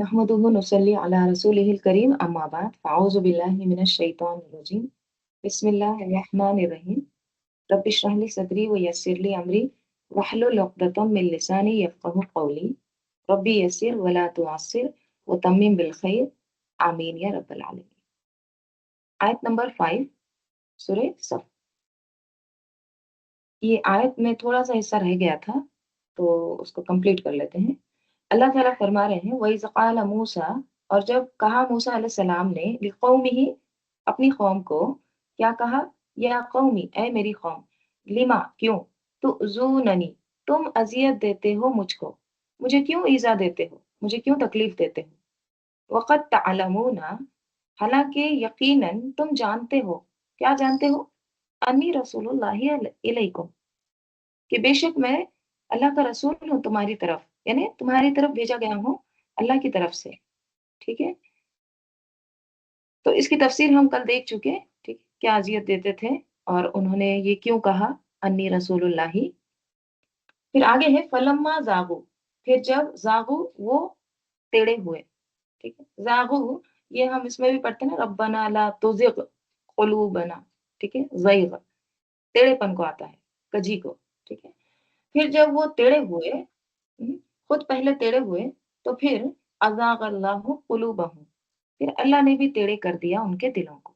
नहमदुहु नुसल्ली अला रसूलिहिल करीम अम्मा बाद फ़अऊज़ु बिल्लाहि मिनश शैतानिर रजीम बिस्मिल्लाहिर रहमानिर रहीम रब्बि इश्रह ली सदरी व यस्सिर ली अमरी वहलुल उक़दतम मिन लिसानी यफ़क़हू क़ौली रब्बी यस्सिर व ला तुअस्सिर व तम्मिम बिल खैर आमीन या रब्बल आलमीन। आयत नंबर 5 सूरह सफ़। ये आयत में थोड़ा-सा हिस्सा रह गया था, तो उसको कंप्लीट कर लेते हैं। अल्लाह ताला फरमा रहे हैं वइज़ क़ाल मूसा, और जब कहा मूसा अलैहिस्सलाम ने लिक़ौमिही अपनी कौम को, क्या कहा? या कौमी ऐ मेरी कौम, लिमा क्यों, तुज़ूननी तुम अज़ियत देते हो मुझको, मुझे क्यों ईज़ा देते हो, मुझे क्यों तकलीफ देते हो। वक़द तअलमूना हालांकि यकीनन तुम जानते हो, क्या जानते हो? अन्नी रसूलुल्लाहि इलैकुम कि बेशक मैं अल्लाह का रसूल हूँ तुम्हारी तरफ, यानी तुम्हारी तरफ भेजा गया हूँ अल्लाह की तरफ से। ठीक है? तो इसकी तफसीर हम कल देख चुके, ठीक? क्या अज़ियत देते थे और उन्होंने ये क्यों कहा अन्नी रसूलुल्लाहि। फिर आगे है फलम्मा ज़ागू, फिर जब ज़ागू वो टेढ़े हुए, ठीक है? ज़ागू ये हम इसमें भी पढ़ते हैं ना, रब्बना ला तुज़िग़ क़ुलूबना, ठीक है? ज़ैग़ टेढ़ेपन को आता है, कजी को, ठीक है? फिर जब वो टेढ़े हुए, खुद पहले टेढ़े हुए, तो फिर अज़ाग़ल्लाहु क़ुलूबहुम, फिर अल्लाह ने भी टेढ़े कर दिया उनके दिलों को,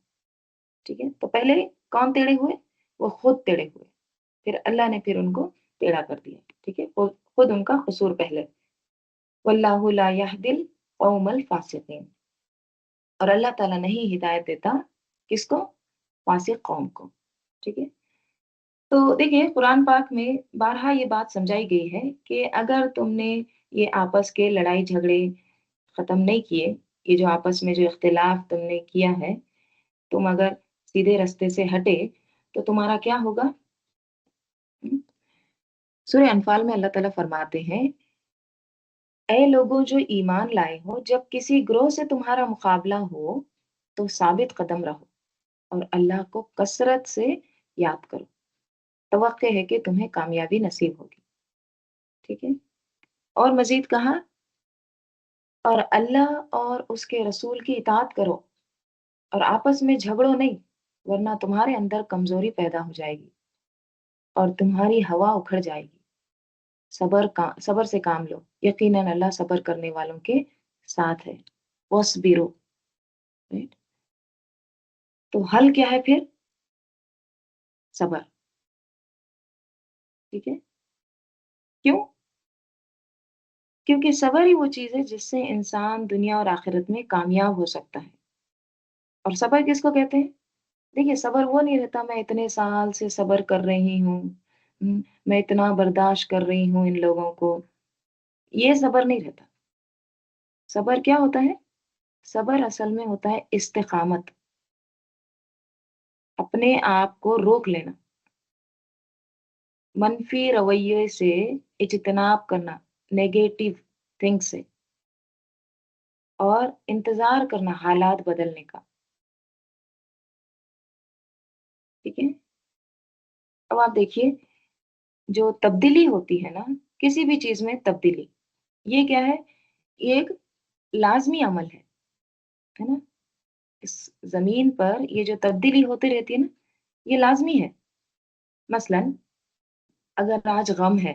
ठीक है? तो पहले कौन टेढ़े हुए? वो खुद टेढ़े हुए, फिर अल्लाह ने फिर उनको टेढ़ा कर दिया, ठीक है? खुद उनका कसूर पहले। वल्लाहु ला यहदिल कौमल फ़ासिक़ीन, और अल्लाह ताला नहीं हिदायत देता किसको? फ़ासिक़ कौम को, ठीक है? तो देखिए कुरान पाक में बारहा ये बात समझाई गई है कि अगर तुमने ये आपस के लड़ाई झगड़े खत्म नहीं किए, ये जो आपस में जो इख्तिलाफ तुमने किया है, तुम अगर सीधे रास्ते से हटे, तो तुम्हारा क्या होगा? हुँ? सूरह अनफाल में अल्लाह ताला फरमाते हैं, ऐ लोगों जो ईमान लाए हो, जब किसी ग्रोह से तुम्हारा मुकाबला हो, तो साबित कदम रहो और अल्लाह को कसरत से याद करो। तवक्को है कि तुम्हें कामयाबी नसीब होगी, ठीक है? और मज़ीद कहा, और अल्लाह और उसके रसूल की इताअत करो और आपस में झगड़ो नहीं, वरना तुम्हारे अंदर कमज़ोरी पैदा हो जाएगी और तुम्हारी हवा उखड़ जाएगी। सब्र से काम लो, यकीनन अल्लाह सब्र करने वालों के साथ है। वस्बिरु, राइट? तो हल क्या है फिर? सब्र, ठीक है? क्यों? क्योंकि सब्र ही वो चीज़ है जिससे इंसान दुनिया और आखिरत में कामयाब हो सकता है। और सब्र किसको कहते हैं? देखिए सब्र वो नहीं रहता मैं इतने साल से सब्र कर रही हूँ, मैं इतना बर्दाश्त कर रही हूँ इन लोगों को, ये सब्र नहीं रहता। सब्र क्या होता है? सब्र असल में होता है इस्तिक़ामत, अपने आप को रोक लेना, मनफ़ी रवैये से इज्तिनाब करना, नेगेटिव थिंक से, और इंतज़ार करना हालात बदलने का, ठीक है? अब आप देखिए, जो तब्दीली होती है ना, किसी भी चीज़ में तब्दीली, ये क्या है? ये एक लाज़मी अमल है ना? इस ज़मीन पर ये जो तब्दीली होती रहती है ना, ये लाज़मी है। मसलन अगर आज गम है,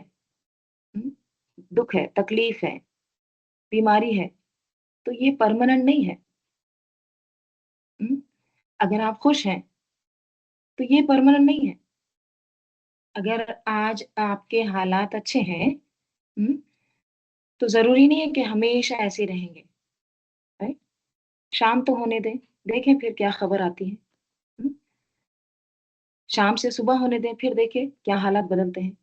हुँ? दुःख है, तकलीफ़ है, बीमारी है, तो ये परमानेंट नहीं है। हुँ? अगर आप खुश हैं, तो ये परमानेंट नहीं है। अगर आज आपके हालात अच्छे हैं, हुँ? तो ज़रूरी नहीं है कि हमेशा ऐसे रहेंगे, राइट? शाम तो होने दें, देखें फिर क्या खबर आती है। हुँ? शाम से सुबह होने दें, फिर देखें क्या हालात बदलते हैं।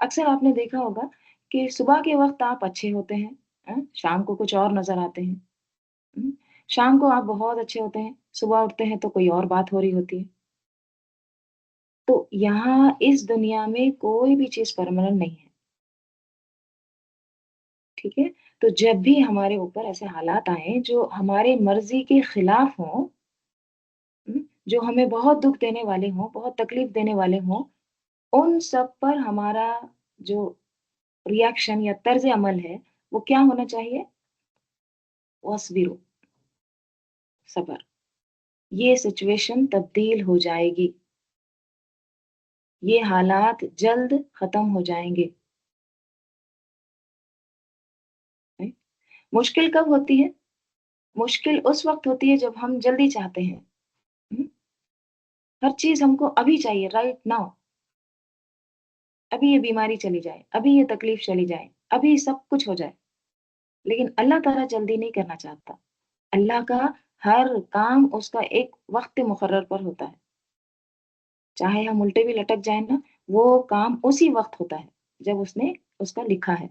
अक्सर आपने देखा होगा कि सुबह के वक़्त आप अच्छे होते हैं, शाम को कुछ और नज़र आते हैं। हुँ? शाम को आप बहुत अच्छे होते हैं, सुबह उठते हैं तो कोई और बात हो रही होती है। तो यहाँ इस दुनिया में कोई भी चीज़ परमानेंट नहीं है, ठीक है? तो जब भी हमारे ऊपर ऐसे हालात आएँ जो हमारे मर्ज़ी के खिलाफ हों, जो हमें बहुत दुःख देने वाले हों, बहुत तकलीफ़ देने वाले हों, उन सब पर हमारा जो रिएक्शन या तर्ज़ अमल है, वो क्या होना चाहिए? वस्बिरु, सब्र। ये सिचुएशन तब्दील हो जाएगी, ये हालात जल्द खत्म हो जाएंगे। right? मुश्किल कब होती है? मुश्किल उस वक्त होती है जब हम जल्दी चाहते हैं। हम्म? हर चीज हमको अभी चाहिए, राइट नाउ। अभी ये बीमारी चली जाए, अभी ये तकलीफ चली जाए, अभी सब कुछ हो जाए। लेकिन अल्लाह ताला जल्दी नहीं करना चाहता। अल्लाह का हर काम उसका एक वक्त मुकर्रर पर होता है। चाहे हम उल्टे भी लटक जाए ना, वो काम उसी वक्त होता है जब उसने उसका लिखा है।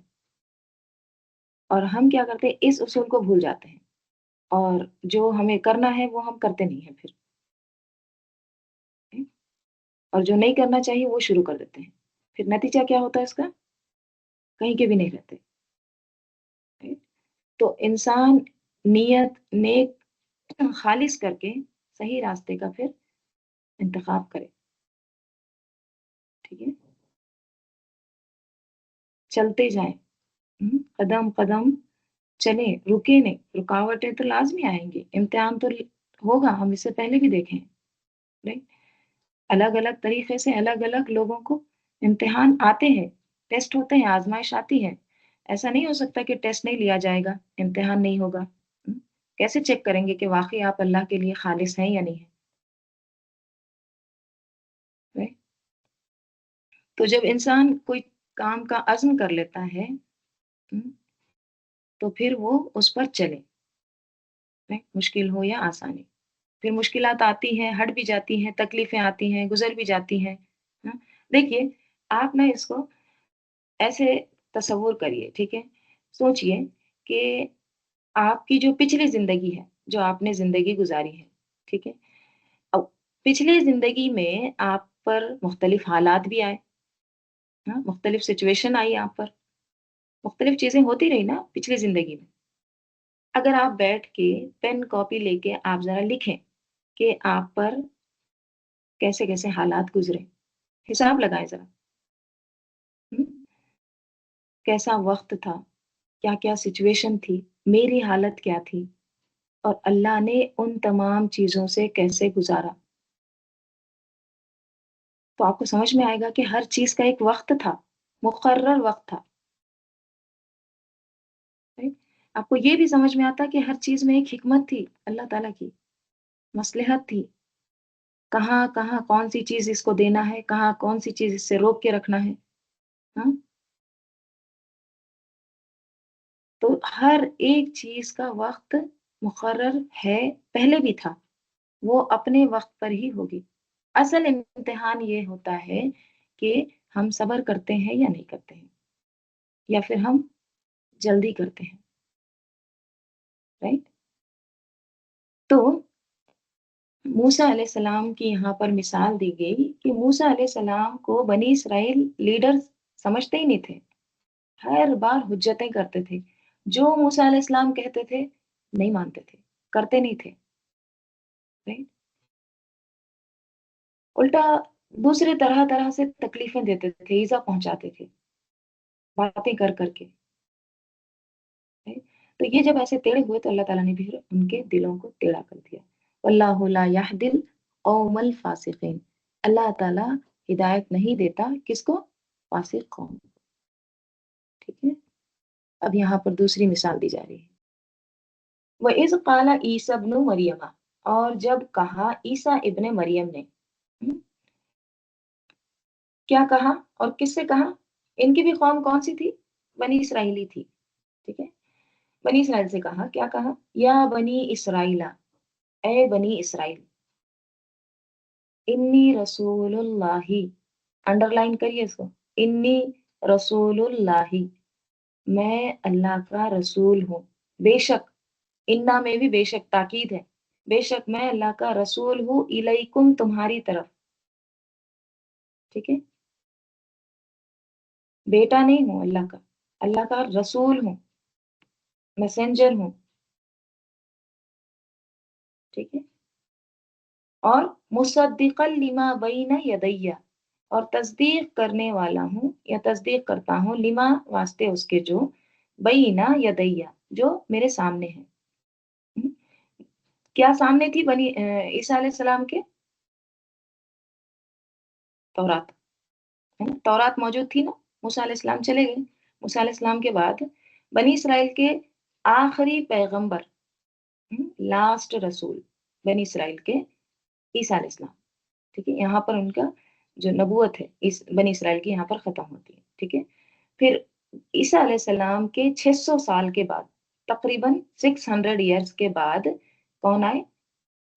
और हम क्या करते हैं, इस उसूल को भूल जाते हैं, और जो हमें करना है वो हम करते नहीं है फिर। और जो नहीं करना चाहिए वो शुरू कर देते हैं। फिर नतीजा क्या होता है इसका? कहीं के भी नहीं रहते। तो इंसान नियत नेक खालिस करके सही रास्ते का फिर इंतखाब करे। ठीक है, चलते जाएं। कदम कदम चले, रुके नहीं। रुकावटें तो लाजमी आएंगी, इम्तिहान तो होगा, हम इससे पहले भी देखे हैं। राइट? अलग अलग तरीके से अलग अलग लोगों को इम्तिहान आते हैं, टेस्ट होते हैं, आजमाइश आती है। ऐसा नहीं हो सकता कि टेस्ट नहीं लिया जाएगा, इम्तिहान नहीं होगा। कैसे चेक करेंगे कि वाकई आप अल्लाह के लिए खालिस हैं या नहीं है? राइट? तो जब इंसान कोई काम का अज़्म कर लेता है, हम्म, तो फिर वो उस पर चले। राइट? मुश्किल हो या आसानी, फिर मुश्किलात आती हैं, हट भी जाती हैं, तकलीफें आती हैं, गुजर भी जाती हैं। हाँ? देखिए, आप ना इसको ऐसे तसव्वुर करिए, ठीक है? सोचिए कि आपकी जो पिछली ज़िंदगी है, जो आपने ज़िंदगी गुज़ारी है, ठीक है? अब पिछली ज़िंदगी में आप पर मुख्तलिफ हालात भी आए, हाँ? मुख्तलिफ सिचुएशन आई आप पर, मुख्तलिफ चीज़ें होती रही ना पिछली ज़िंदगी में। अगर आप बैठ के पेन कॉपी लेके आप ज़रा लिखें कि आप पर कैसे-कैसे हालात गुज़रे, हिसाब लगाएँ ज़रा। हुँ? कैसा वक़्त था? क्या-क्या सिचुएशन थी? मेरी हालत क्या थी? और अल्लाह ने उन तमाम चीज़ों से कैसे गुज़ारा? तो आपको समझ में आएगा कि हर चीज़ का एक वक़्त था, मुक़र्रर वक़्त था, राइट? आपको ये भी समझ में आता कि हर चीज़ में एक हिकमत थी अल्लाह ताला की, मसलहत थी। कहाँ-कहाँ कौन-सी चीज़ इसको देना है, कहाँ कौन-सी चीज़ इससे रोक के रखना है, हाँ? तो हर एक चीज़ का वक़्त मुक़र्रर है, पहले भी था, वो अपने वक़्त पर ही होगी। असल इम्तिहान ये होता है कि हम सब्र करते हैं या नहीं करते हैं, या फिर हम जल्दी करते हैं, राइट? तो मूसा अलैहिस्सलाम की यहाँ पर मिसाल दी गई कि मूसा अलैहिस्सलाम को बनी इस्राएल लीडर समझते ही नहीं थे। हर बार हुज्जतें करते थे। जो मूसा अलैहिस्सलाम कहते थे, नहीं मानते थे, करते नहीं थे, राइट? उल्टा दूसरे तरह-तरह से तकलीफें देते थे, ईज़ा पहुँचाते थे, बातें कर कर के, राइट? तो ये जब ऐसे टेढ़े हुए तो अल्लाह ताला ने फिर उनके दिलों को टेढ़ा कर दिया। वल्लाहु ला यहदिल कौमल फासिकीन। अल्लाह ताला हिदायत नहीं देता किसको? फासिक कौम, ठीक है? अब यहाँ पर दूसरी मिसाल दी जा रही है। व इज़ क़ाला ईसा इब्नु मरियमा, और जब कहा ईसा इब्ने मरियम ने, हुँ, क्या कहा और किससे कहा? इनकी भी कौम कौन-सी थी? बनी इसराइली थी, ठीक है? बनी इसराइल से कहा, क्या कहा? या बनी इसराइला, ए बनी इसराइल, इन्नी रसूलुल्लाहि, अंडरलाइन करिए इसको, इन्नी रसूलुल्लाहि, मैं अल्लाह का रसूल हूँ। बेशक, इन्ना में भी बेशक ताकीद है। बेशक मैं अल्लाह का रसूल हूँ, इलैकुम तुम्हारी तरफ, ठीक है? बेटा नहीं हूँ अल्लाह का रसूल हूँ, मैसेंजर हूँ, ठीक है? और मुसद्दिक़ल लिमा बैना यदैया, और तस्दीक करने वाला हूँ या तस्दीक करता हूँ लिमा वास्ते उसके जो बैना यदैया, जो मेरे सामने है। کیا سامنے تھی عیسیٰ علیہ السلام کے؟ تورات، ہے نا؟ تورات موجود تھی نا، موسیٰ علیہ السلام چلے گئے، موسیٰ علیہ السلام کے بعد بنی اسرائیل کے آخری پیغمبر، لاسٹ رسول بنی اسرائیل کے عیسیٰ علیہ السلام، ٹھیک ہے؟ یہاں پر ان کا جو نبوت ہے بنی اسرائیل کی یہاں پر ختم ہوتی ہے، ٹھیک ہے؟ پھر عیسیٰ علیہ السلام کے 600 سال کے بعد، تقریباً 600 ایئرس کے بعد کون آئے؟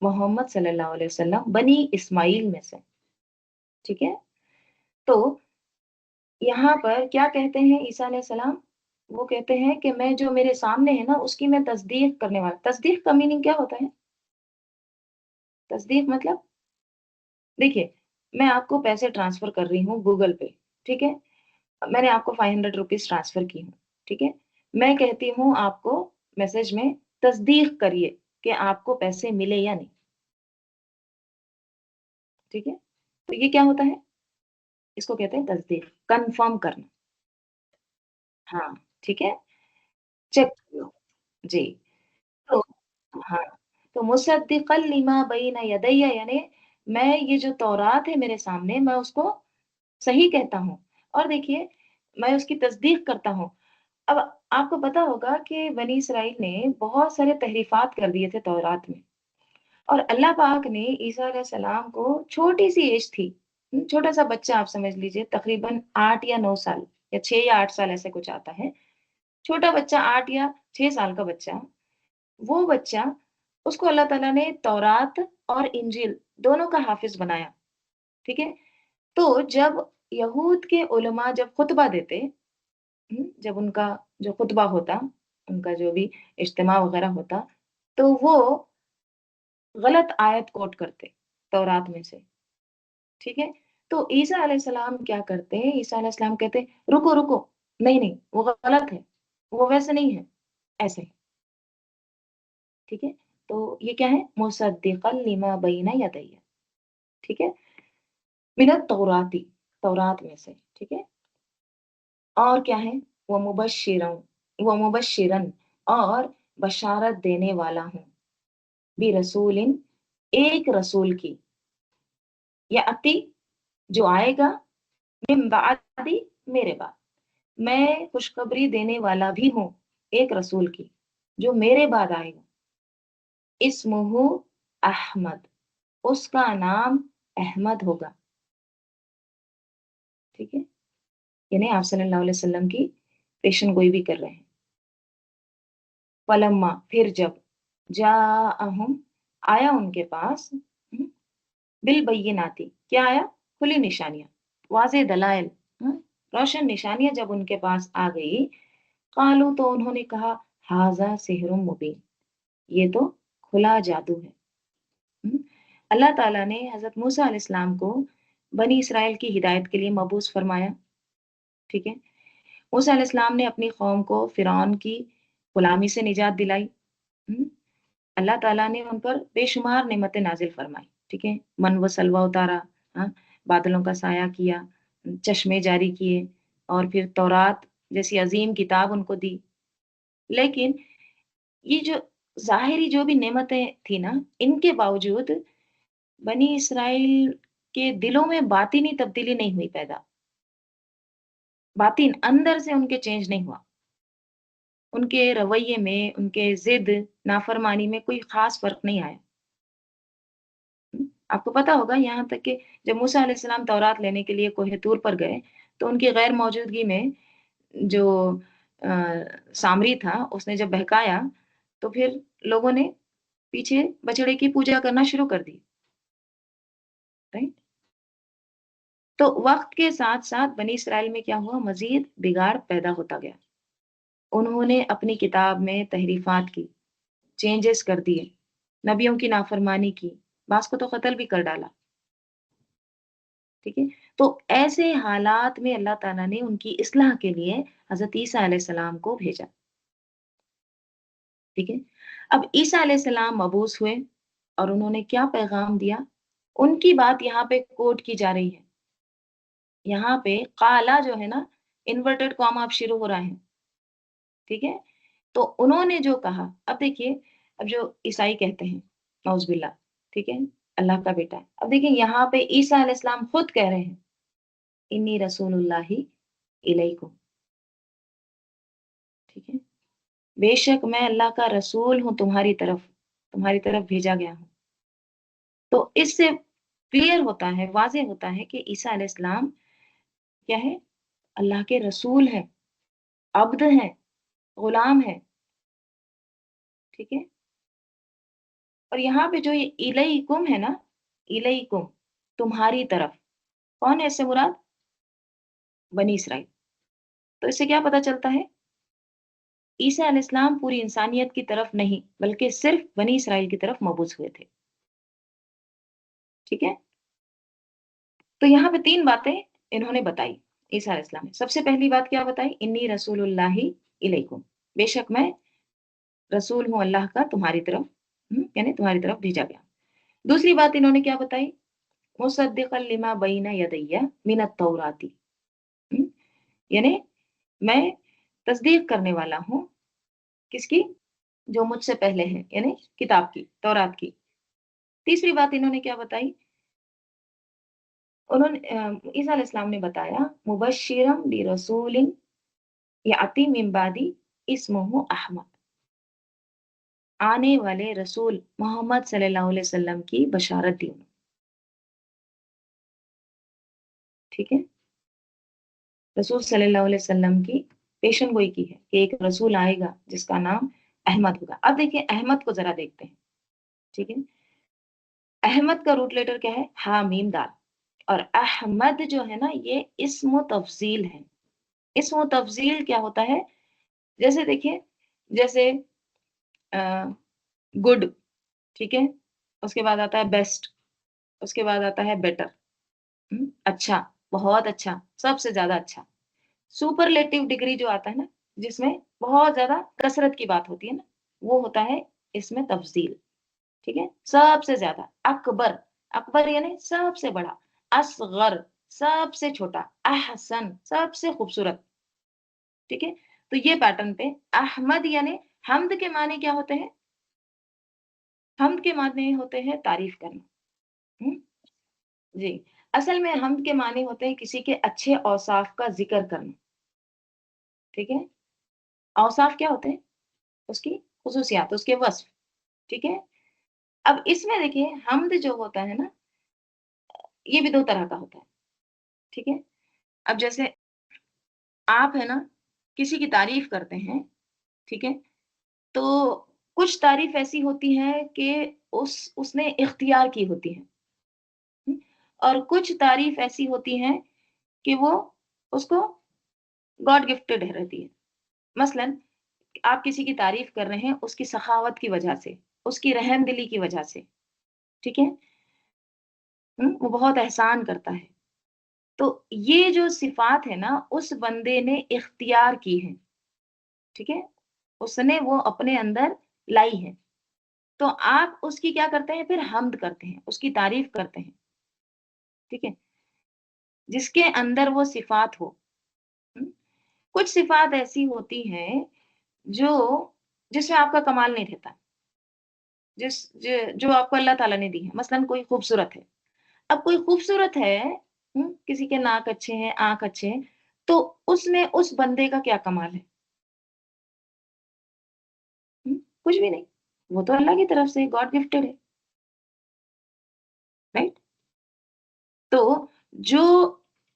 محمد صلی اللہ علیہ وسلم بنی اسماعیل میں سے، ٹھیک ہے؟ تو یہاں پر کیا کہتے ہیں عیسیٰ علیہ السلام؟ وہ کہتے ہیں کہ میں جو میرے سامنے ہے نا اس کی میں تصدیق کرنے والا۔ تصدیق کا میننگ کیا ہوتا ہے؟ تصدیق مطلب دیکھیے، میں آپ کو پیسے ٹرانسفر کر رہی ہوں گوگل پہ، ٹھیک ہے؟ میں نے آپ کو 500 روپیز ٹرانسفر کی ہوں، ٹھیک ہے؟ میں کہتی ہوں آپ کو میسج میں تصدیق کریے کہ آپ کو پیسے ملے یا نہیں، ٹھیک ہے؟ تو یہ کیا ہوتا ہے؟ اس کو کہتے ہیں تصدیق، کنفرم کرنا۔ ہاں، ٹھیک ہے؟ چیک کر لو، جی۔ تو ہاں، تو مصدقا لما بین یدی، یعنی میں یہ جو تورات ہے میرے سامنے میں اس کو صحیح کہتا ہوں، اور دیکھیے میں اس کی تصدیق کرتا ہوں۔ اب آپ کو پتا ہوگا کہ بنی اسرائیل نے بہت سارے تحریفات کر دیے تھے تورات میں، اور اللہ پاک نے عیسیٰ علیہ السلام کو چھوٹی سی ایج تھی، چھوٹا سا بچہ آپ سمجھ لیجئے، تقریباً 8 یا 9 سال یا 6 یا 8 سال ایسے کچھ آتا ہے، چھوٹا بچہ 8 یا 6 سال کا بچہ، وہ بچہ اس کو اللہ تعالیٰ نے تورات اور انجیل دونوں کا حافظ بنایا، ٹھیک ہے؟ تو جب یہود کے علماء جب خطبہ دیتے، جب ان کا جو خطبہ ہوتا، ان کا جو بھی اجتماع وغیرہ ہوتا، تو وہ غلط آیت کوٹ کرتے تورات میں سے، ٹھیک ہے؟ تو عیسیٰ علیہ السلام کیا کرتے ہیں؟ عیسیٰ علیہ السلام کہتے رکو رکو، نہیں نہیں وہ غلط ہے، وہ ویسے نہیں ہے، ایسے ہے، ٹھیک ہے؟ تو یہ کیا ہے؟ مصدقا لما بین یدی، ٹھیک ہے؟ من التوراتی، تورات میں سے، ٹھیک ہے؟ اور کیا ہے؟ وہ مبشرن، اور بشارت دینے والا ہوں، بھی رسول، ایک رسول کی، یا اتی، جو آئے گا، من بعدی، میرے بعد، میں خوشخبری دینے والا بھی ہوں ایک رسول کی جو میرے بعد آئے گا، اسمہ احمد، اس کا نام احمد ہوگا، ٹھیک ہے؟ یعنی آپ صلی اللہ علیہ وسلم کی پیشن گوئی بھی کر رہے ہیں۔ فلما، پھر جب، جاءہم، آیا ان کے پاس، بالبیناتی، کیا آیا؟ کھلی نشانیاں، واضح دلائل، روشن نشانیاں جب ان کے پاس آ گئی، قالو، تو انہوں نے کہا، ھذا سحر مبین، یہ تو کھلا جادو ہے۔ اللہ تعالیٰ نے حضرت موسیٰ علیہ السلام کو بنی اسرائیل کی ہدایت کے لیے مبعوث فرمایا، ٹھیک ہے؟ موسیٰ علیہ السلام نے اپنی قوم کو فرعون کی غلامی سے نجات دلائی، اللہ تعالیٰ نے ان پر بے شمار نعمتیں نازل فرمائی، ٹھیک ہے؟ من و سلوہ اتارا، ہاں، بادلوں کا سایہ کیا، چشمے جاری کیے، اور پھر تورات جیسی عظیم کتاب ان کو دی۔ لیکن یہ جو ظاہری جو بھی نعمتیں تھی نا، ان کے باوجود بنی اسرائیل کے دلوں میں باطنی تبدیلی نہیں ہوئی پیدا، باطن اندر سے ان کے چینج نہیں ہوا، ان کے رویے میں، ان کے ضد نافرمانی میں کوئی خاص فرق نہیں آیا۔ آپ کو پتا ہوگا یہاں تک کہ جب موسیٰ علیہ السلام تورات لینے کے لیے کوہ طور پر گئے تو ان کی غیر موجودگی میں جو سامری تھا اس نے جب بہکایا تو پھر لوگوں نے پیچھے بچڑے کی پوجا کرنا شروع کر دی، رائٹ؟ تو وقت کے ساتھ ساتھ بنی اسرائیل میں کیا ہوا؟ مزید بگاڑ پیدا ہوتا گیا، انہوں نے اپنی کتاب میں تحریفات کی، چینجز کر دیے، نبیوں کی نافرمانی کی، بعض کو تو قتل بھی کر ڈالا، ٹھیک ہے؟ تو ایسے حالات میں اللہ تعالیٰ نے ان کی اصلاح کے لیے حضرت عیسیٰ علیہ السلام کو بھیجا، ٹھیک ہے؟ اب عیسیٰ علیہ السلام مبعوث ہوئے اور انہوں نے کیا پیغام دیا؟ ان کی بات یہاں پہ کوٹ کی جا رہی ہے، یہاں پہ قالا جو ہے نا، انورٹڈ کاما اب شروع ہو رہا ہے، ٹھیک ہے؟ تو انہوں نے جو کہا، اب دیکھیے، اب جو عیسائی کہتے ہیں नौज़ुबिल्लाह, ठीक है, अल्लाह का बेटा है। अब देखिए यहाँ पे ईसा अलैहिस्सलाम खुद कह रहे हैं, इन्नी रसूलुल्लाहि इलैकुम, ठीक है, बेशक मैं अल्लाह का रसूल हूँ तुम्हारी तरफ भेजा गया हूँ। तो इससे क्लियर होता है, वाज़ेह होता है कि ईसा अलैहिस्सलाम क्या है? अल्लाह के रसूल हैं, अब्द हैं, गुलाम हैं, ठीक है? और यहाँ पे जो ये इलैकुम है ना, इलैकुम, तुम्हारी तरफ, कौन है इससे मुराद? बनी इसराइल। तो इससे क्या पता चलता है? ईसा अलैहिस्सलाम पूरी इंसानियत की तरफ नहीं, बल्कि सिर्फ बनी इसराइल की तरफ मबूस हुए थे, ठीक है? तो यहाँ पे 3 बातें इन्होंने बताई, ईसा अलैहिस्सलाम ने। सबसे पहली बात क्या बताई? इन्नी रसूलुल्लाहि इलैकुम, बेशक मैं रसूल हूँ अल्लाह का तुम्हारी तरफ, यानी तुम्हारी तरफ भेजा गया। दूसरी बात इन्होंने क्या बताई? मुसद्दिक़न लिमा बैना यदैया मिनत तौराती, हुँ, यानी मैं तस्दीक करने वाला हूँ, किसकी? जो मुझसे पहले है, यानी किताब की, तौरात की। तीसरी बात इन्होंने क्या बताई? उन्होंने ईसा अलैहिस्सलाम ने बताया, मुबश्शिरम बिरसूलिन याती मिन बादी इस्मुहु अहमद, आने वाले रसूल मोहम्मद सल्लल्लाहु अलैहि वसल्लम की बशारत दी उन्होंने, ठीक है? रसूल सल्लल्लाहु अलैहि वसल्लम की पेशन गोई की है कि एक रसूल आएगा जिसका नाम अहमद होगा। अब देखिए अहमद को ज़रा देखते हैं, ठीक है? अहमद का रूट लेटर क्या है? हा मीम दाल, और अहमद जो है ना ये इस्म तफ़ज़ील है। इस्म तफ़ज़ील क्या होता है? जैसे देखिए, जैसे अ, गुड, ठीक है? उसके बाद आता है बेस्ट, उसके बाद आता है बेटर, अच्छा, बहुत अच्छा, सबसे ज़्यादा अच्छा। सुपरलेटिव डिग्री जो आता है ना, जिसमें बहुत ज़्यादा कसरत की बात होती है ना, वो होता है इसमें तफ़ज़ील, ठीक है? सबसे ज़्यादा, अकबर, अकबर यानी सबसे बड़ा, असग़र सबसे छोटा, अहसन सबसे खूबसूरत, ठीक है? तो ये पैटर्न पे अहमद यानी हम्द के माने क्या होते हैं? हम्द के माने होते हैं तारीफ़ करना, हुँ? जी, असल में हम्द के माने होते हैं किसी के अच्छे औसाफ का ज़िक्र करना, ठीक है? औसाफ क्या होते हैं? उसकी खुसूसियात, उसके वस्फ़, ठीक है? अब इसमें देखिए हम्द जो होता है ना, ये भी 2 तरह का होता है, ठीक है? अब जैसे आप है ना, किसी की तारीफ़ करते हैं, ठीक है? तो कुछ तारीफ़ ऐसी होती है कि उसने इख्तियार की होती है, हुँ? और कुछ तारीफ़ ऐसी होती हैं कि वो उसको गॉड गिफ्टेड है रहती है। मसलन आप किसी की तारीफ़ कर रहे हैं उसकी सखावत की वजह से, उसकी रहमदिली की वजह से, ठीक है? वो बहुत एहसान करता है। तो ये जो सिफ़ात है ना, उस बंदे ने इख्तियार की हैं, ठीक है? उसने वो अपने अंदर लाई हैं। तो आप उसकी क्या करते हैं फिर हम्द करते हैं, उसकी तारीफ़ करते हैं, ठीक है? जिसके अंदर वो सिफ़ात हो, हुँ? कुछ सिफ़ात ऐसी होती हैं जो जिसमें आपका कमाल नहीं रहता, जिस ज जो आपको अल्लाह ताला ने दी है। मसलन कोई खूबसूरत है, अब कोई खूबसूरत है, किसी के नाक अच्छे हैं, आँख अच्छे हैं, तो उसमें उस बंदे का क्या कमाल है? कुछ भी नहीं। वो तो अल्लाह की तरफ से गॉड गिफ्टेड है, राइट? तो जो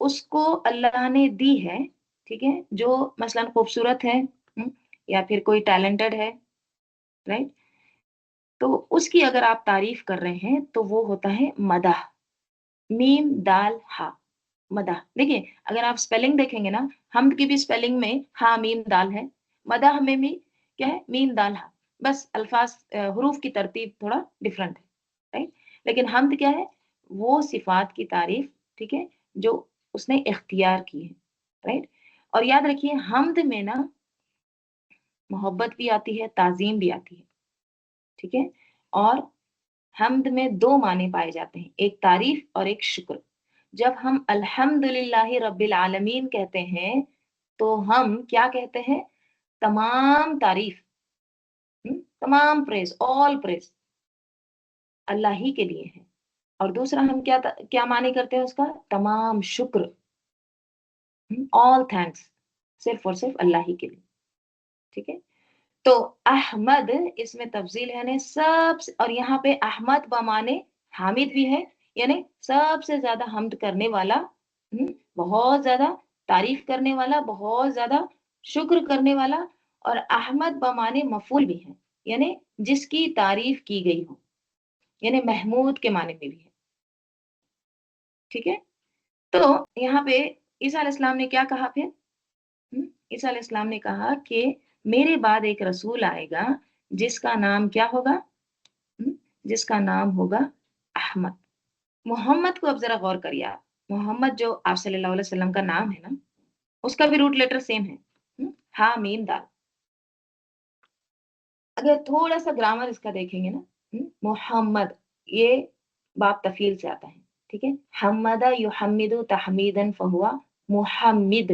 उसको अल्लाह ने दी है, ठीक है? जो मसलन खूबसूरत है, या फिर कोई टैलेंटेड है, राइट? तो उसकी अगर आप तारीफ़ कर रहे हैं, तो वो होता है मदह, मीम, दाल, हा, मदह। देखिए, अगर आप स्पेलिंग देखेंगे ना, हम्द की भी स्पेलिंग में हा, मीम, दाल है। मदह में भी क्या है? मीम, दाल, हा। बस अल्फ़ाज़ हुरूफ की तरतीब थोड़ा डिफरेंट है, राइट? लेकिन हम्द क्या है? वो सिफ़ात की तारीफ़, ठीक है? जो उसने इख्तियार की है, राइट? और याद रखिए हम्द में ना मोहब्बत भी आती है, ताज़ीम भी आती है, ठीक है? और हम्द में 2 माने पाए जाते हैं, एक तारीफ़ और एक शुक्र। जब हम अल्हम्दुलिल्लाहि रब्बिल आलमीन कहते हैं, तो हम क्या कहते हैं? तमाम तारीफ़, तमाम प्रेज़, ऑल प्रेज़, اللہ ہی کے لیے ہے، اور دوسرا ہم کیا معنی کرتے ہیں اس کا؟ تمام شکر، آل تھینکس صرف اور صرف اللہ ہی کے لیے، ٹھیک ہے؟ تو احمد اس میں تفضیل ہے، یعنی سب سے، اور یہاں پہ احمد بمانے حامد بھی ہے، یعنی سب سے زیادہ حمد کرنے والا، بہت زیادہ تعریف کرنے والا، بہت زیادہ شکر کرنے والا، اور احمد بمانے مفعول بھی ہے، یعنی جس کی تعریف کی گئی ہو، یعنی محمود کے معنی میں بھی ہے، ٹھیک ہے؟ تو یہاں پہ عیسیٰ علیہ السلام نے کیا کہا پھر؟ عیسیٰ علیہ السلام نے کہا کہ میرے بعد ایک رسول آئے گا جس کا نام کیا ہوگا؟ جس کا نام ہوگا احمد۔ محمد کو اب ذرا غور کریے آپ، محمد جو آپ صلی اللہ علیہ وسلم کا نام ہے نا، اس کا بھی روٹ لیٹر سیم ہے، ہا میم دال۔ اگر تھوڑا سا گرامر اس کا دیکھیں گے نا، محمد یہ باب تفیل سے آتا ہے، ٹھیک ہے؟ حمد یحمد تحمیدا فہوا محمد،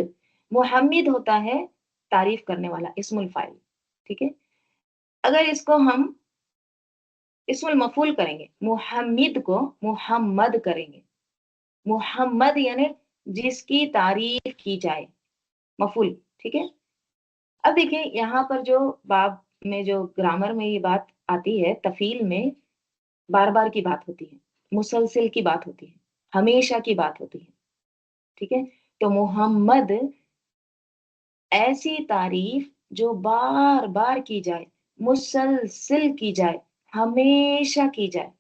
محمد ہوتا ہے تعریف کرنے والا، اسم الفاعل، ٹھیک ہے؟ اگر اس کو ہم اسم المفعول کریں گے، محمد کو محمد کریں گے، محمد یعنی جس کی تعریف کی جائے، مفعول، ٹھیک ہے؟ اب دیکھیں یہاں پر جو باب میں جو گرامر میں یہ بات آتی ہے، تفیل میں بار بار کی بات ہوتی ہے، مسلسل کی بات ہوتی ہے، ہمیشہ کی بات ہوتی ہے، ٹھیک ہے؟ تو محمد ایسی تعریف جو بار بار کی جائے، مسلسل کی جائے، ہمیشہ کی جائے۔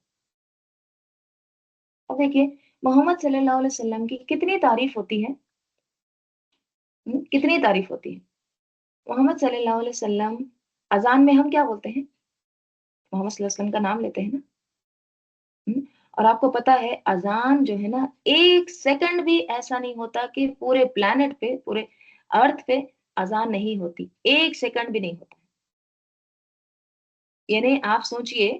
اب دیکھیے محمد صلی اللہ علیہ وسلم کی کتنی تعریف ہوتی ہے، کتنی تعریف ہوتی ہے؟ محمد صلی اللہ علیہ وسلم، اذان میں ہم کیا بولتے ہیں؟ محمد صلی اللہ علیہ وسلم کا نام لیتے ہیں نا، اور آپ کو پتا ہے اذان جو ہے نا، ایک سیکنڈ بھی ایسا نہیں ہوتا کہ پورے پلانٹ پہ، پورے ارتھ پہ اذان نہیں ہوتی، ایک سیکنڈ بھی نہیں ہوتا۔ یعنی آپ سوچئے،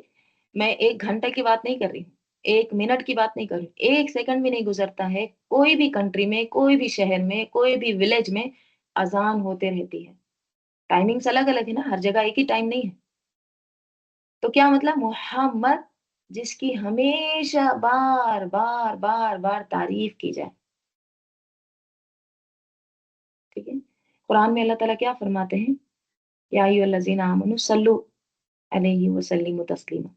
میں ایک گھنٹے کی بات نہیں کر رہی ہوں، ایک منٹ کی بات نہیں کر رہی ہوں، ایک سیکنڈ بھی نہیں گزرتا ہے کوئی بھی کنٹری میں، کوئی بھی شہر میں، کوئی بھی ولیج میں اذان ہوتے رہتی ہے۔ ٹائمنگز الگ الگ ہے نا، ہر جگہ ایک ہی ٹائم نہیں ہے۔ تو کیا مطلب؟ محمد جس کی ہمیشہ بار بار بار بار تعریف کی جائے، ٹھیک ہے؟ قرآن میں اللہ تعالیٰ کیا فرماتے ہیں؟ یا ایھا الذین آمنوا صلوا علیہ وسلموا تسلیما،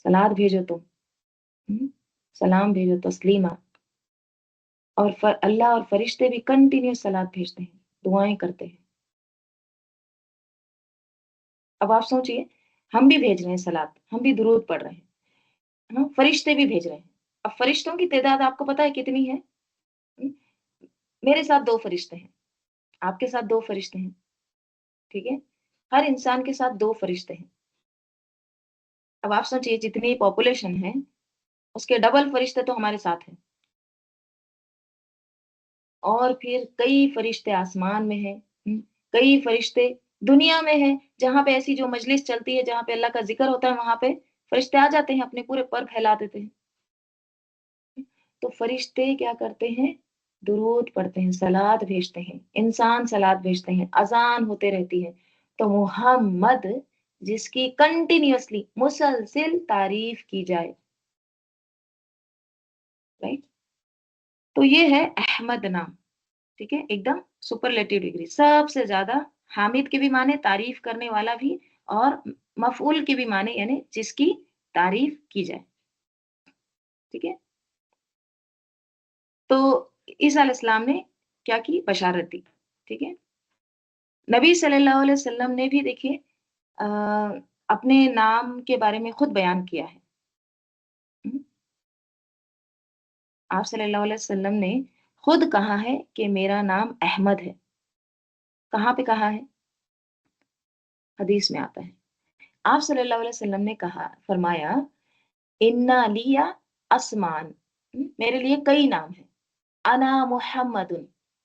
صلوات بھیجو تم، سلام بھیجو، تسلیمہ، اور اللہ اور فرشتے بھی کنٹینیوس صلوات بھیجتے ہیں، دعائیں کرتے ہیں۔ اب آپ سوچئے، ہم بھی بھیج رہے ہیں صلوات، ہم بھی درود پڑھ رہے ہیں، فرشتے بھی بھیج رہے ہیں۔ اب فرشتوں کی تعداد آپ کو پتا ہے کتنی ہے؟ ہم، میرے ساتھ 2 فرشتے ہیں، آپ کے ساتھ 2 فرشتے ہیں، ٹھیک ہے؟ ہر انسان کے ساتھ 2 فرشتے ہیں۔ اب آپ سوچئے جتنی پاپولیشن ہے اس کے ڈبل فرشتے تو ہمارے ساتھ ہیں، اور پھر کئی فرشتے آسمان میں ہیں، کئی فرشتے دنیا میں ہیں، جہاں پہ ایسی جو مجلس چلتی ہے، جہاں پہ اللہ کا ذکر ہوتا ہے، وہاں پہ فرشتے آ جاتے ہیں، اپنے پورے پر پھیلا دیتے ہیں۔ تو فرشتے کیا کرتے ہیں؟ درود پڑھتے ہیں، صلوات بھیجتے ہیں، انسان صلوات بھیجتے ہیں، اذان ہوتے رہتی ہے۔ تو محمد جس کی کنٹینیوسلی مسلسل تعریف کی جائے، رائٹ؟ تو یہ ہے احمد نام، ٹھیک ہے؟ ایک دم سپرلیٹو ڈگری، سب سے زیادہ، حامد کے بھی معنی تعریف کرنے والا بھی، اور مفعول کے بھی معنی یعنی جس کی تعریف کی جائے، ٹھیک ہے؟ تو عیسیٰ علیہ السلام نے کیا کی؟ بشارت دی، ٹھیک ہے؟ نبی صلی اللہ علیہ وسلم نے بھی دیکھیے اپنے نام کے بارے میں خود بیان کیا ہے۔ ہم، آپ صلی اللہ علیہ وسلم نے خود کہا ہے کہ میرا نام احمد ہے۔ کہاں پہ کہا ہے؟ حدیث میں آتا ہے، آپ صلی اللہ علیہ وسلم نے کہا، فرمایا، انا لیا اسمان، میرے لیے کئی نام ہیں، انا محمد،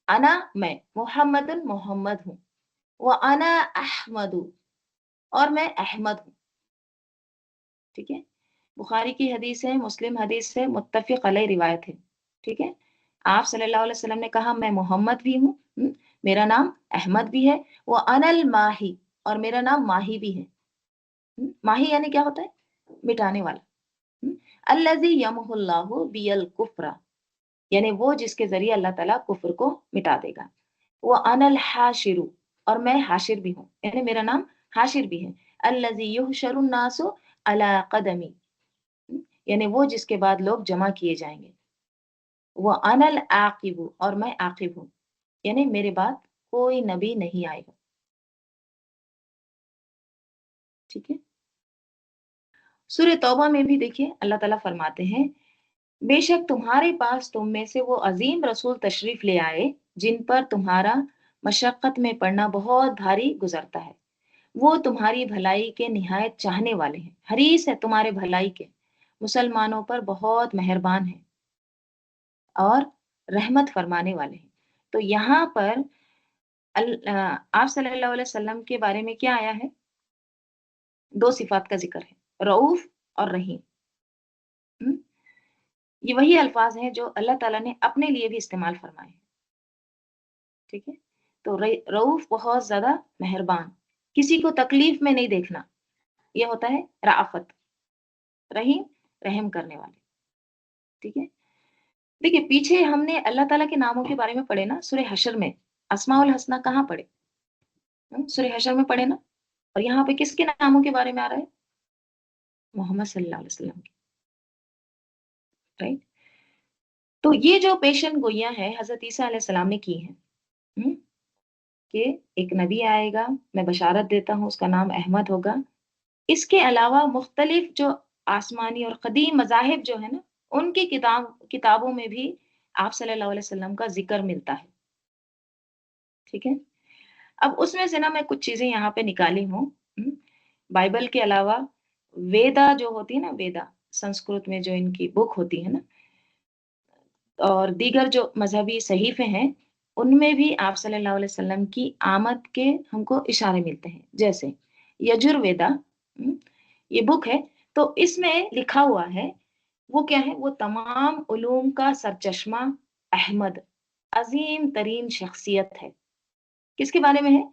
انا میں، محمد محمد ہوں، وانا احمد، اور میں احمد ہوں، ٹھیک ہے؟ بخاری کی حدیث ہے، مسلم حدیث ہے، متفق علیہ روایت ہے، ٹھیک ہے؟ آپ صلی اللہ علیہ وسلم نے کہا میں محمد بھی ہوں، میرا نام احمد بھی ہے، وہ انا الماہی، اور میرا نام ماہی بھی ہے۔ ماہی یعنی کیا ہوتا ہے؟ مٹانے والا، अल्लज़ी यमहुल्लाहु बियल कुफ्रा, यानी वो जिसके जरिए अल्लाह ताला कुफ्र को मिटा देगा। वो अनल हाशिरु, और मैं हाशिर भी हूँ, यानी मेरा नाम हाशिर भी है। अल्लज़ी युहशरुन नासु अला कदमी, यानी वो जिसके बाद लोग जमा किए जाएंगे। वो अनल आकिबु, और मैं आकिब हूँ, यानी मेरे बाद कोई नबी नहीं आएगा। ठीक है। सूर्य तौबा में भी देखिए अल्लाह ताला फरमाते हैं, बेशक तुम्हारे पास तुम में से वो अजीम रसूल तशरीफ ले आए जिन पर तुम्हारा मशक्कत में पड़ना बहुत भारी गुजरता है। वो तुम्हारी भलाई के निहायत चाहने वाले हैं, हरीस है तुम्हारे भलाई के, मुसलमानों पर बहुत मेहरबान है और रहमत फरमाने वाले हैं। तो यहाँ पर आप सल्लल्लाहु अलैहि वसल्लम के बारे में क्या आया है? दो सिफात का जिक्र है, रऊफ और रहीम। हम्म? ये वही अल्फाज हैं जो अल्लाह ताला ने अपने लिए भी इस्तेमाल फरमाए हैं। ठीक है। तो रऊफ बहुत ज्यादा मेहरबान, किसी को तकलीफ में नहीं देखना, ये होता है राफत। रहीम, रहम करने वाले। ठीक है। देखिए पीछे हमने अल्लाह ताला के नामों के बारे में पढ़े ना, सूरह हशर में अस्माउल हसना कहाँ पढ़े? सूरह हशर में पढ़े ना। और यहाँ पे किसके नामों के बारे में आ रहा है? मोहम्मद सल्लल्लाहु अलैहि वसल्लम के। राइट। तो ये जो पेशन गोइयां है हजरत ईसा अलैहि सलाम ने की हैं, हम्म, कि एक नबी आएगा, मैं बशारत देता हूँ, उसका नाम अहमद होगा। इसके अलावा मुख्तलिफ जो आसमानी और कदीम मज़ाहिब जो है ना, उनकी किताबों में भी आप सल्लल्लाहु अलैहि वसल्लम का जिक्र मिलता है। ठीक है। अब उसमें से ना मैं कुछ चीजें यहाँ पे निकाली हूँ। बाइबल के अलावा वेदा जो होती है ना, वेदा संस्कृत में जो इनकी बुक होती है ना, और दीगर जो मजहबी सहीफे हैं, उनमें भी आप सल्लल्लाहु अलैहि वसल्लम की आमद के हमको इशारे मिलते हैं। जैसे यजुर्वेदा, ये बुक है, तो इसमें लिखा हुआ है, वो क्या है? वो तमाम उलूम का सरचश्मा अहमद, अजीम तरीन शख्सियत है। किसके बारे में है?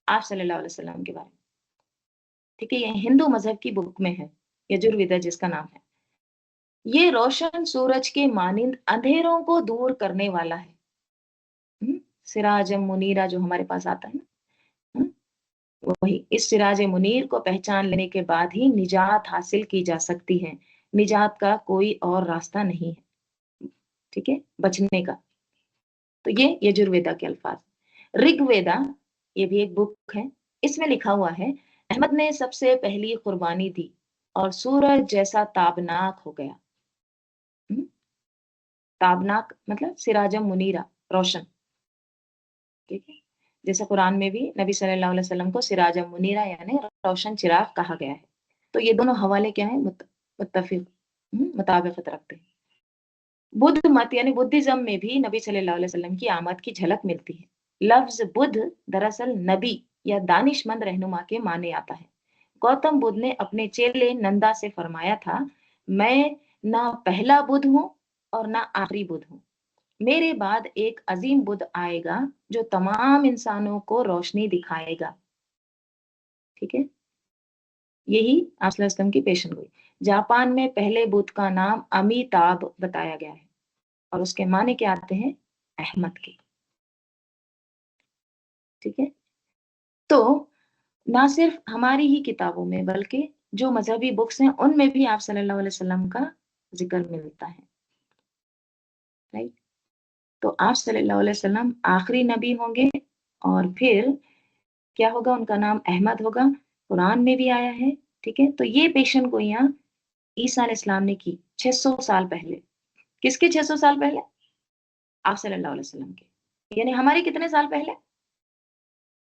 आप सल्लल्लाहु अलैहि वसल्लम के बारे में। ठीक है। ये हिंदू मजहब की बुक में है, यजुर्वेदा जिसका नाम है। ये रोशन सूरज के मानिंद अंधेरों को दूर करने वाला है। सिराज मुनीरा जो हमारे पास आता है ना, हम्म, वही। इस सिराज मुनीर को पहचान लेने के बाद ही निजात हासिल की जा सकती है, निजात का कोई और रास्ता नहीं है। ठीक है, बचने का। तो ये यजुर्वेदा के अल्फाज। ऋग्वेदा, ये भी एक बुक है, इसमें लिखा हुआ है, अहमद ने सबसे पहली कुर्बानी दी और सूरज जैसा ताबनाक हो गया। हम्म, ताबनाक मतलब सिराजम मुनीरा, रोशन। ठीक है। जैसे कुरान में भी नबी सल्लल्लाहु अलैहि वसल्लम को सिराजम मुनीरा यानी रोशन चिराग कहा गया है। तो ये दोनों हवाले क्या है? मुत्तफिक, मुताबिकत रखते हैं। बुद्ध मत यानी बुद्धिज्म में भी नबी सल्लल्लाहु अलैहि वसल्लम की आमद की झलक मिलती है। लफ्ज बुद्ध दरअसल नबी या दानिशमंद रहनुमा के माने आता है। गौतम बुद्ध ने अपने चेले नंदा से फरमाया था, मैं ना पहला बुद्ध हूँ और ना आखिरी बुद्ध हूँ। मेरे बाद एक अजीम बुद्ध आएगा जो तमाम इंसानों को रोशनी दिखाएगा। ठीक है। यही आप सल्लल्लाहु अलैहि वसल्लम की पेशन गोई। जापान में पहले बुद्ध का नाम अमिताभ बताया गया है और उसके माने क्या आते हैं? अहमद के। ठीक है। तो ना सिर्फ हमारी ही किताबों में बल्कि जो मजहबी बुक्स हैं उनमें भी आप सल्लल्लाहु अलैहि वसल्लम का जिक्र मिलता है। राइट। तो आप सल्लल्लाहु अलैहि वसल्लम आखिरी नबी होंगे और फिर क्या होगा? उनका नाम अहमद होगा। कुरान में भी आया है। ठीक है। तो ये पेशन गोइयां ईसा अलैहिस्सलाम ने की 600 साल पहले। किसके 600 साल पहले? आप सल्लल्लाहु अलैहि वसल्लम के। यानी हमारे कितने साल पहले?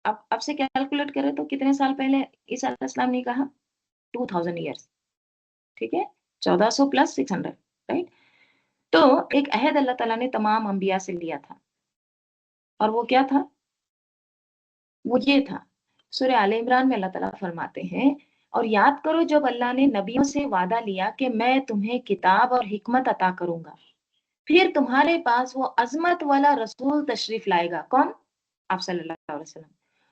अब से कैलकुलेट करें तो कितने साल पहले ईसा अलैहिस्सलाम ने कहा? 2000 ईयर्स। ठीक है। 1400 प्लस 600। राइट। तो एक अहद अल्लाह ताला ने तमाम अंबिया से लिया था, और वो क्या था? वो ये था, सूरह आले इमरान में अल्लाह ताला फरमाते हैं, और याद करो जब अल्लाह ने नबियों से वादा लिया कि मैं तुम्हें किताब और हिकमत अता करूंगा, फिर तुम्हारे पास वो अजमत वाला रसूल तशरीफ लाएगा। कौन? आप सल्लल्लाहु अलैहि वसल्लम,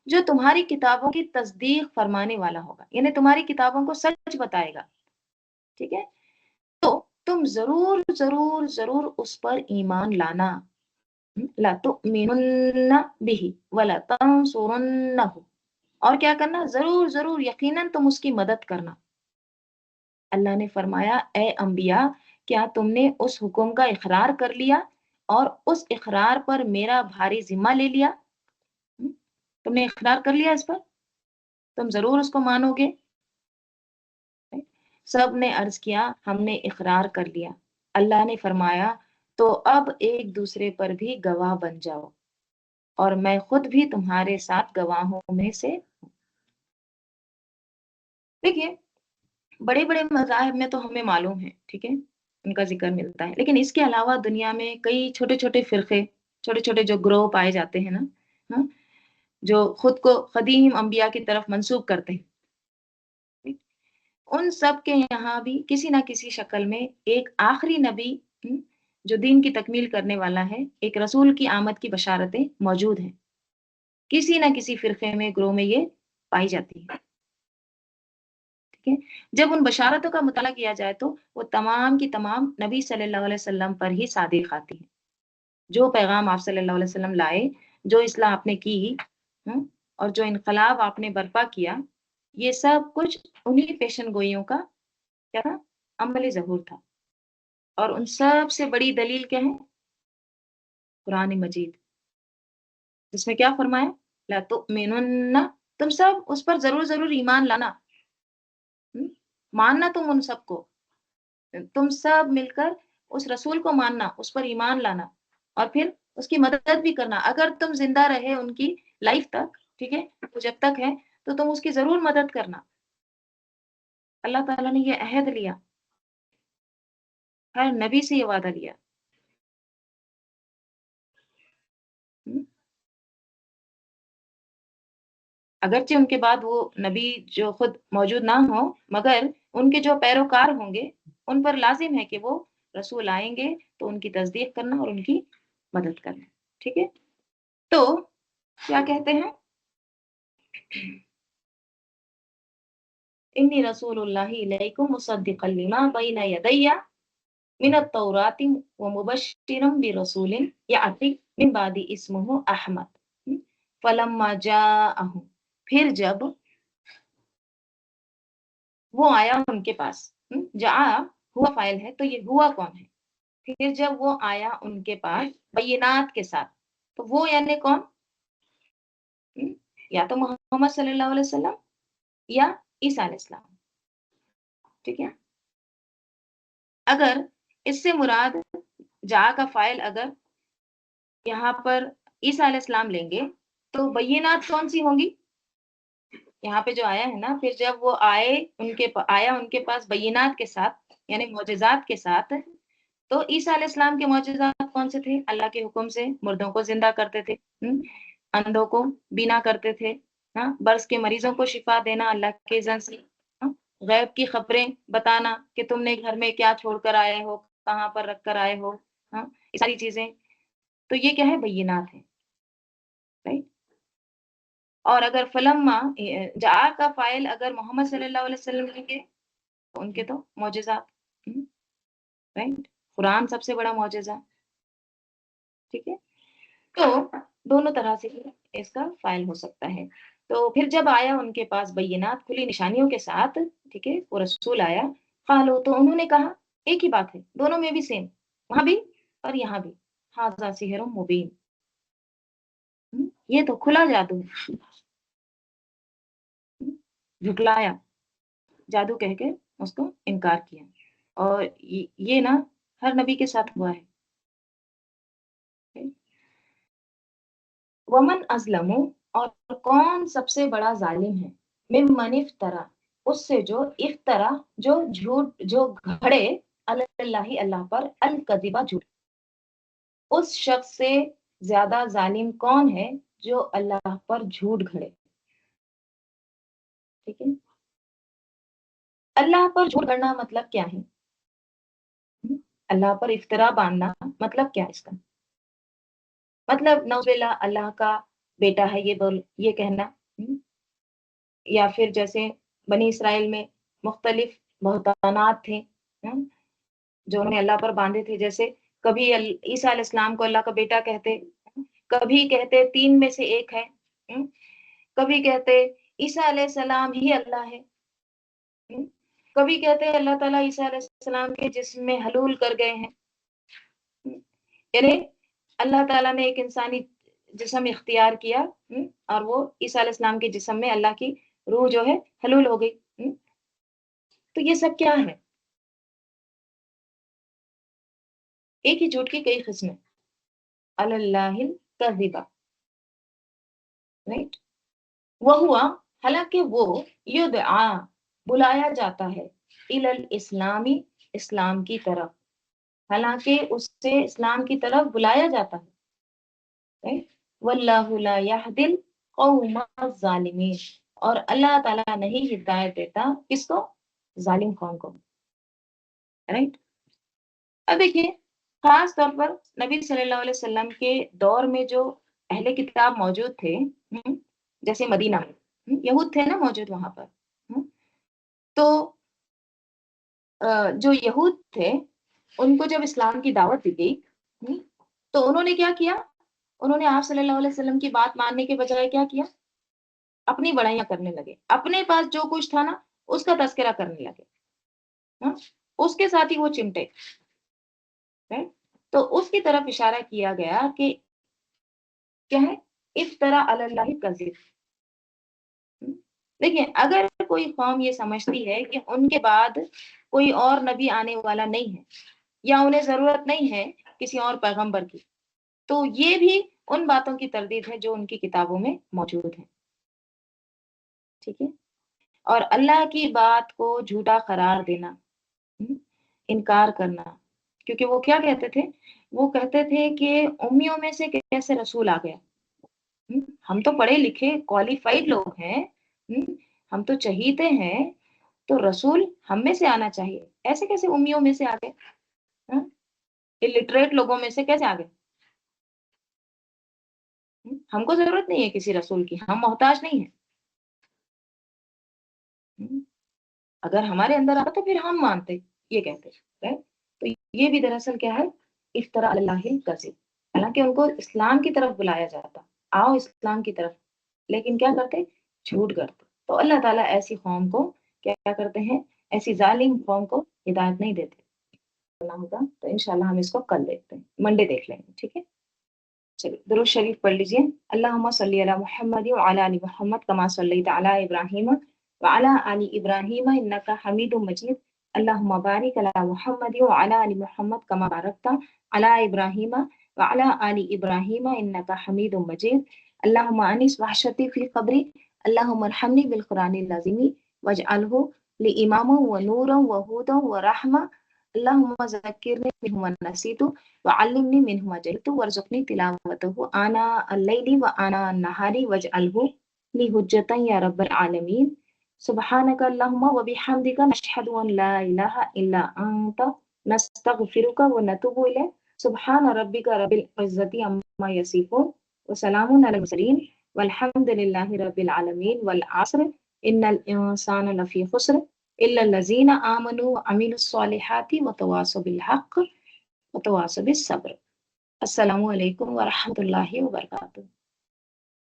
जो तुम्हारी किताबों की तस्दीक फरमाने वाला होगा, यानी तुम्हारी किताबों को सच बताएगा। ठीक है। तो تم ضرور ضرور ضرور اس پر ایمان لانا، لا تؤمنن به ولا تنصرنہ، اور کیا کرنا، ضرور ضرور یقیناً تم اس کی مدد کرنا۔ اللہ نے فرمایا اے انبیاء، کیا تم نے اس حکم کا اقرار کر لیا اور اس اقرار پر میرا بھاری ذمہ لے لیا؟ ہم؟ تم نے اقرار کر لیا اس پر، تم ضرور اس کو مانو گے؟ سب نے عرض کیا ہم نے اقرار کر لیا۔ اللہ نے فرمایا تو اب ایک دوسرے پر بھی گواہ بن جاؤ، اور میں خود بھی تمہارے ساتھ گواہوں میں سے۔ دیکھیے، بڑے بڑے مذاہب میں تو ہمیں معلوم ہے، ٹھیک ہے، ان کا ذکر ملتا ہے، لیکن اس کے علاوہ دنیا میں کئی چھوٹے چھوٹے فرقے، چھوٹے چھوٹے جو گروہ پائے جاتے ہیں نا، ہاں، جو خود کو قدیم انبیاء کی طرف منسوب کرتے ہیں، ان سب کے یہاں بھی کسی نہ کسی شکل میں ایک آخری نبی، جو دین کی تکمیل کرنے والا ہے، ایک رسول کی آمد کی بشارتیں موجود ہیں، کسی نہ کسی فرقے میں، گروہ میں یہ پائی جاتی ہے، ٹھیک ہے۔ جب ان بشارتوں کا مطالعہ کیا جائے تو وہ تمام کی تمام نبی صلی اللہ علیہ وسلم پر ہی صادق آتی ہیں، جو پیغام آپ صلی اللہ علیہ وسلم لائے، جو اصلاح آپ نے کی، اور جو انقلاب آپ نے برپا کیا، یہ سب کچھ انہی پیشن گوئیوں کا کیا تھا، عملی ظہور تھا۔ اور ان سب سے بڑی دلیل کیا ہے؟ قرآن مجید، جس میں کیا فرمایا، لا تؤمنن، تم سب اس پر ضرور ضرور ایمان لانا، ہم؟ ماننا تم ان سب کو، تم سب مل کر اس رسول کو ماننا، اس پر ایمان لانا، اور پھر اس کی مدد بھی کرنا، اگر تم زندہ رہے ان کی لائف تک، ٹھیک ہے، وہ جب تک ہے تو تم اس کی ضرور مدد کرنا۔ اللہ تعالیٰ نے یہ عہد لیا، ہر نبی سے یہ وعدہ لیا، ہم؟ اگرچہ ان کے بعد وہ نبی جو خود موجود نہ ہو، مگر ان کے جو پیروکار ہوں گے ان پر لازم ہے کہ وہ رسول آئیں گے تو ان کی تصدیق کرنا اور ان کی مدد کرنا، ٹھیک ہے۔ تو کیا کہتے ہیں، انی رسول اللہ علیکم مصدقا لما بین یدی من التوراۃ ومبشرا برسول یأتی من بعد اسمہ احمد، فلما جاءہم، پھر جب وہ آیا ان کے پاس، جا ہوا فائل ہے تو یہ ہوا کون ہے، پھر جب وہ آیا ان کے پاس بینات کے ساتھ، تو وہ یعنی کون، یا تو محمد صلی اللہ علیہ وسلم یا عیسیٰ علیہ السلام، ٹھیک ہے۔ اگر اس سے مراد جا کا فائل اگر یہاں پر عیسیٰ علیہ السلام لیں گے تو بینات کون سی ہوں گی، یہاں پہ جو آیا ہے نا، پھر جب وہ آیا ان کے پاس بینات کے ساتھ یعنی معجزات کے ساتھ، تو عیسیٰ علیہ السلام کے معجزات کون سے تھے، اللہ کے حکم سے مردوں کو زندہ کرتے تھے، اندھوں کو بینا کرتے تھے، برس کے مریضوں کو شفا دینا اللہ کے اذن سے، غیب کی خبریں بتانا کہ تم نے گھر میں کیا چھوڑ کر آئے ہو، کہاں پر رکھ کر آئے ہو، یہ ساری چیزیں، تو یہ کیا ہے، بینات ہے، رائٹ۔ اور اگر فلما جا کا فائل اگر محمد صلی اللہ علیہ وسلم لیں گے تو ان کے تو معجزات، رائٹ، قرآن سب سے بڑا معجزہ، ٹھیک ہے۔ تو دونوں طرح سے اس کا فائل ہو سکتا ہے۔ تو پھر جب آیا ان کے پاس بینات کھلی نشانیوں کے ساتھ، ٹھیک ہے، وہ رسول آیا، قالو، تو انہوں نے کہا، ایک ہی بات ہے دونوں میں بھی سیم، وہاں بھی اور یہاں بھی، ھذا سحر مبین، یہ تو کھلا جادو ہے، جھٹلایا، جادو کہہ کے اس کو انکار کیا، اور یہ نا ہر نبی کے ساتھ ہوا ہے۔ ومن ازلم، اور کون سب سے بڑا ظالم ہے، ممن افترا، اس سے جو افترا، جو جھوٹ، جو گھڑے، اللہ، اللہ پر، الکذبہ، جھوٹ، اس شخص سے زیادہ ظالم کون ہے جو اللہ پر جھوٹ گھڑے، ٹھیک ہے۔ اللہ پر جھوٹ گھڑنا مطلب کیا ہے، اللہ پر افطرا باندھنا مطلب کیا ہے اس کا، مطلب نعوذ باللہ اللہ کا بیٹا ہے یہ کہنا، یا پھر جیسے بنی اسرائیل میں مختلف بہتانات تھے، جو انہوں نے اللہ پر باندھے تھے، جیسے کبھی عیسیٰ علیہ السلام کو اللہ کا بیٹا کہتے، کبھی کہتے تین میں سے ایک ہے، ہم، کبھی کہتے عیسیٰ علیہ السلام ہی اللہ ہے، ہم، کبھی کہتے اللہ تعالیٰ عیسیٰ علیہ السلام کے جسم میں حلول کر گئے ہیں، ہم، یعنی اللہ تعالیٰ نے ایک انسانی جسم اختیار کیا، اور وہ عیسیٰ علیہ السلام کے جسم میں اللہ کی روح جو ہے حلول ہو گئی، تو یہ سب کیا ہے؟ ایک ہی جھوٹ کی کئی قسمیں، اللہ الکذبہ، رائٹ؟ وہ ہوا، حالانکہ وہ یدعا بلایا جاتا ہے الی الاسلامی اسلام کی طرف، حالانکہ اس سے اسلام کی طرف بلایا جاتا ہے، right؟ واللہ لا یہدی القوم الظالمین، اور اللہ تعالیٰ نہیں ہدایت دیتا کس کو؟ ظالم قوم کو، رائٹ؟ اب دیکھیے، خاص طور پر نبی صلی اللہ علیہ وسلم کے دور میں جو اہل کتاب موجود تھے، جیسے مدینہ میں یہود تھے نا موجود وہاں پر، تو جو یہود تھے ان کو جب اسلام کی دعوت دی گئی، تو انہوں نے کیا کیا؟ انہوں نے آپ صلی اللہ علیہ وسلم کی بات ماننے کے بجائے کیا کیا؟ اپنی بڑائیاں کرنے لگے، اپنے پاس جو کچھ تھا نا اس کا تذکرہ کرنے لگے، اس کے ساتھ ہی وہ چمٹے، تو اس کی طرف اشارہ کیا گیا کہ کیا ہے؟ افترا علی اللہ کذب۔ دیکھیں، اگر کوئی قوم یہ سمجھتی ہے کہ ان کے بعد کوئی اور نبی آنے والا نہیں ہے، یا انہیں ضرورت نہیں ہے کسی اور پیغمبر کی، تو یہ بھی ان باتوں کی تردید ہے جو ان کی کتابوں میں موجود ہیں، ٹھیک ہے؟ اور اللہ کی بات کو جھوٹا قرار دینا، انکار کرنا، کیونکہ وہ کیا کہتے تھے؟ وہ کہتے تھے کہ امیوں میں سے کیسے رسول آ گیا؟ ہم تو پڑھے لکھے کوالیفائڈ لوگ ہیں، ہم تو چہیتے ہیں، تو رسول ہم میں سے آنا چاہیے، ایسے کیسے امیوں میں سے آ گئے؟ الٹریٹ لوگوں میں سے کیسے آ گئے؟ ہم کو ضرورت نہیں ہے کسی رسول کی، ہم محتاج نہیں ہیں، اگر ہمارے اندر آتا تو پھر ہم مانتے، یہ کہتے ہیں، تو یہ بھی دراصل کیا ہے؟ افتراء علی اللہ الکذب، حالانکہ ان کو اسلام کی طرف بلایا جاتا، آؤ اسلام کی طرف، لیکن کیا کرتے؟ جھوٹ کرتے۔ تو اللہ تعالیٰ ایسی قوم کو کیا کرتے ہیں؟ ایسی ظالم قوم کو ہدایت نہیں دیتے، اللہ ہوگا تو انشاءاللہ ہم اس کو کل دیکھتے ہیں، منڈے دیکھ لیں گے، ٹھیک ہے؟ چلیے درود شریف پڑھ لیجیے۔ اللہم صلی علی محمد وعلی آل محمد کما صلیت علی ابراہیم وعلی آل ابراہیم انک حمید مجید۔ اللہم بارک علی محمد وعلی آل محمد کما بارکت علی ابراہیم وعلی آل ابراہیم انک حمید مجید۔ اللہم انس وحشتی فی قبری، اللہم ارحمنی بالقرآن العظیم واجعلہ لی اماما ونورا وہدا ورحمہ، اللہم ذکرنی منہ ما نسیت وعلمنی منہ ما جہلت وارزقنی تلاوتہ آناء اللیل وآناء النہار واجعلہ لی حجتا یا رب العالمین۔ سبحانک اللہم وبحمدک نشہد ان لا الہ الا انت نستغفرک ونتوب الیک۔ سبحان ربک رب العزت عما یصفون وسلام علی المرسلین والحمد للہ رب العالمین۔ والعصر ان الانسان لفی خسر الا الذین آمنوا وعملوا الصالحات وتواصوا بالحق وتواصوا بالصبر۔ السلام علیکم ورحمۃ اللہ وبرکاتہ۔